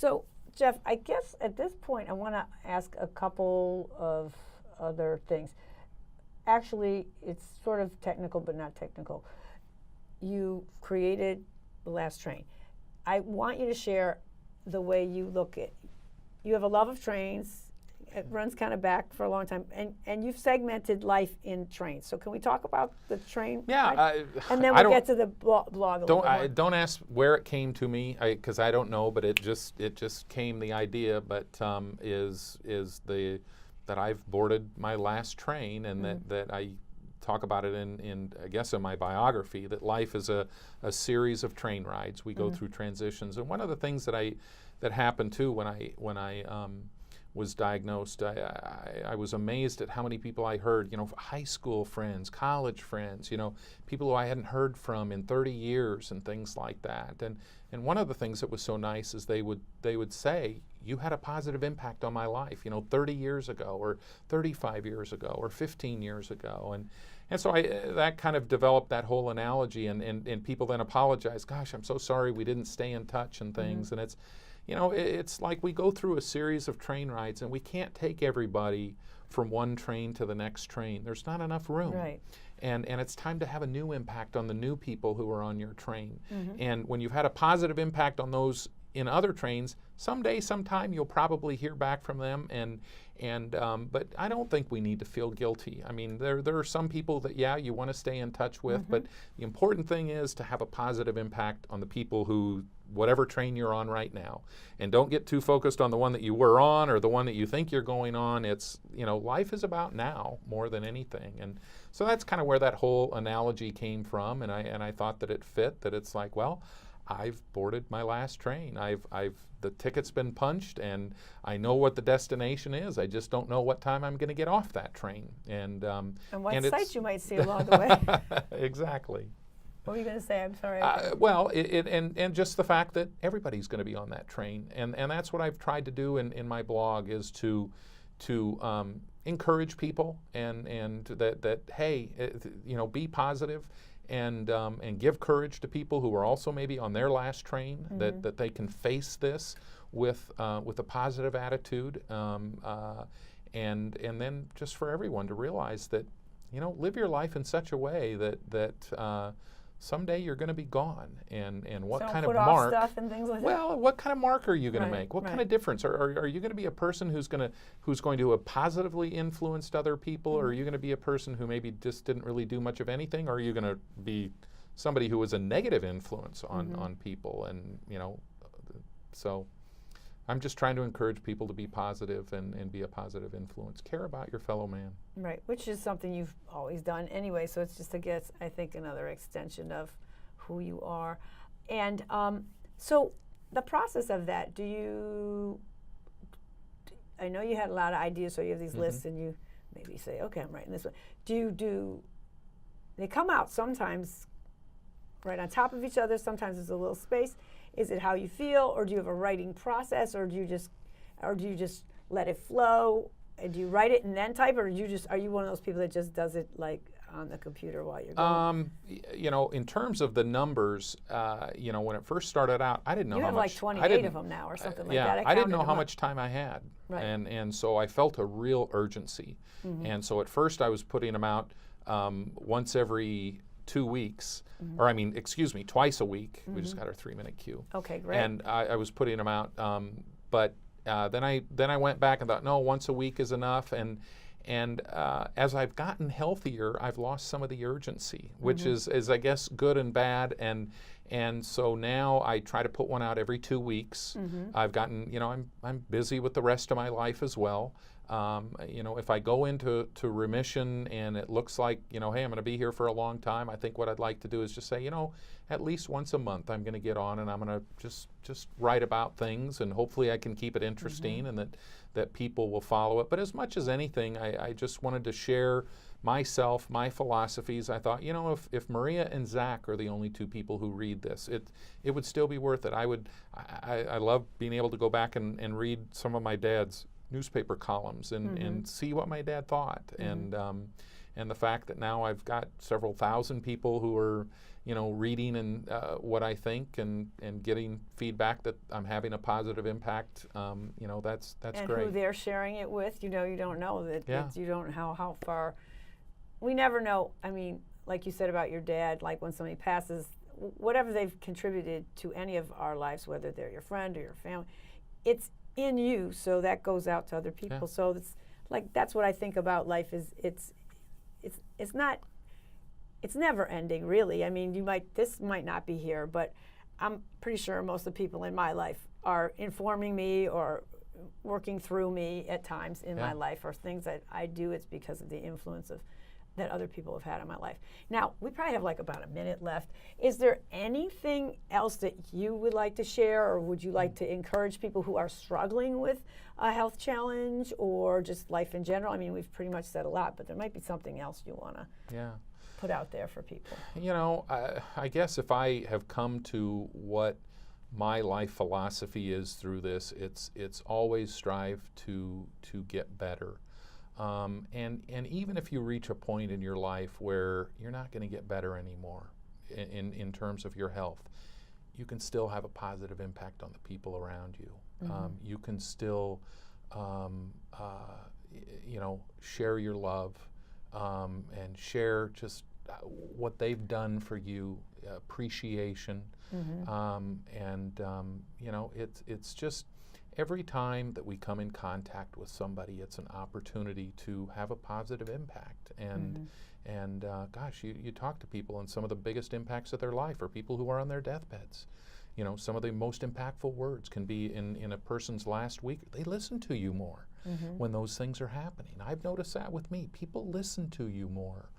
So, Jeff, I guess at this point I want to ask a couple of other things. Actually, it's sort of technical, but not technical. You created The Last Train. I want you to share the way you look at. You have a love of trains. It runs kind of back for a long time, and you've segmented life in trains. So can we talk about the train? Yeah, and then we'll get to the blog a little bit more. Don't ask where it came to me, because I don't know. But it just came, the idea. But that I've boarded my last train, and that I talk about it in I guess in my biography, that life is a series of train rides. We go through transitions, and one of the things that happened too when I was diagnosed, I was amazed at how many people I heard, high school friends, college friends, people who I hadn't heard from in 30 years and things like that. And one of the things that was so nice is they would say, you had a positive impact on my life, 30 years ago or 35 years ago or 15 years ago. And so that kind of developed that whole analogy, and people then apologize, gosh, I'm so sorry we didn't stay in touch and things. And it's like we go through a series of train rides, and we can't take everybody from one train to the next train. There's not enough room. Right. And it's time to have a new impact on the new people who are on your train. And when you've had a positive impact on those in other trains, sometime you'll probably hear back from them. But I don't think we need to feel guilty. I mean, there are some people that, you want to stay in touch with, but the important thing is to have a positive impact on the people who, whatever train you're on right now. And don't get too focused on the one that you were on or the one that you think you're going on. It's, life is about now more than anything. And so that's kind of where that whole analogy came from. And I thought that it fit, that it's like, well, I've boarded my last train. The ticket's been punched, and I know what the destination is. I just don't know what time I'm going to get off that train. And what sights you might see along the way. Exactly. What were you going to say? I'm sorry. Well, and just the fact that everybody's going to be on that train, and that's what I've tried to do in my blog, is to encourage people and that hey, be positive. And give courage to people who are also maybe on their last train, that they can face this with a positive attitude, and then just for everyone to realize that, live your life in such a way that someday you're going to be gone, and what kind of mark? Stuff and things like that. Well, what kind of mark are you going to make? What kind of difference? Are you going to be a person who's going to have positively influenced other people, or are you going to be a person who maybe just didn't really do much of anything, or are you going to be somebody who was a negative influence on people? And so I'm just trying to encourage people to be positive and be a positive influence. Care about your fellow man. Right, which is something you've always done anyway, so it's just, I think, another extension of who you are. And so the process of that, I know you had a lot of ideas, so you have these lists, and you maybe say, okay, I'm writing this one. They come out sometimes right on top of each other, sometimes there's a little space. Is it how you feel, or do you have a writing process, or do you just let it flow? Do you write it and then type, or are you one of those people that just does it like on the computer while you're going? In terms of the numbers, when it first started out, I didn't know how much. You have like 28 of them now, or something like that. I didn't know how much time I had, right. and so I felt a real urgency. And so at first I was putting them out once every 2 weeks, twice a week. We just got our 3-minute cue. Okay, great. And I was putting them out, but then I went back and thought, no, once a week is enough. And as I've gotten healthier, I've lost some of the urgency, which is I guess good and bad. And so now I try to put one out every 2 weeks. I've gotten, I'm busy with the rest of my life as well. If I go into remission and it looks like, hey, I'm going to be here for a long time, I think what I'd like to do is just say, at least once a month I'm going to get on and I'm going to just write about things, and hopefully I can keep it interesting and that people will follow it. But as much as anything, I just wanted to share myself, my philosophies. I thought, if Maria and Zach are the only two people who read this, it would still be worth it. I love being able to go back and read some of my dad's newspaper columns and see what my dad thought. And the fact that now I've got several thousand people who are reading and what I think and getting feedback that I'm having a positive impact, that's and great. who they're sharing it with, you don't know that, Yeah. that you don't know how far. We never know. I mean, like you said about your dad, like when somebody passes, whatever they've contributed to any of our lives, whether they're your friend or your family, it's in you, so that goes out to other people. Yeah. So it's like, that's what I think about life is it's never ending, really. I mean, this might not be here, but I'm pretty sure most of the people in my life are informing me or working through me at times in my life, or things that I do, it's because of the influence that other people have had in my life. Now, we probably have like about a minute left. Is there anything else that you would like to share, or would you like to encourage people who are struggling with a health challenge or just life in general? I mean, we've pretty much said a lot, but there might be something else you want to put out there for people. I guess if I have come to what my life philosophy is through this, it's always strive to get better. And even if you reach a point in your life where you're not going to get better anymore in terms of your health, you can still have a positive impact on the people around you. Mm-hmm. You can still, share your love and share just what they've done for you, appreciation, it's just. Every time that we come in contact with somebody, it's an opportunity to have a positive impact. And gosh, you talk to people, and some of the biggest impacts of their life are people who are on their deathbeds. Some of the most impactful words can be in a person's last week. They listen to you more when those things are happening. I've noticed that with me. People listen to you more